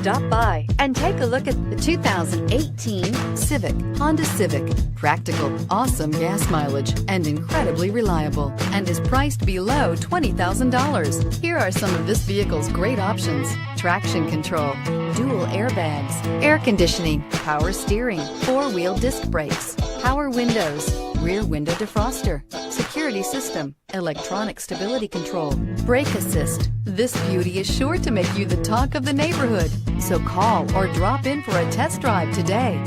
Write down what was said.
Stop by and take a look at the 2018 Civic, Honda Civic. Practical, awesome gas mileage, and incredibly reliable, and is priced below $20,000. Here are some of this vehicle's great options: traction control, dual airbags, air conditioning, power steering, four-wheel disc brakes, power windows, rear window defroster, security system, electronic stability control, brake assist. This beauty is sure to make you the talk of the neighborhood. So call or drop in for a test drive today.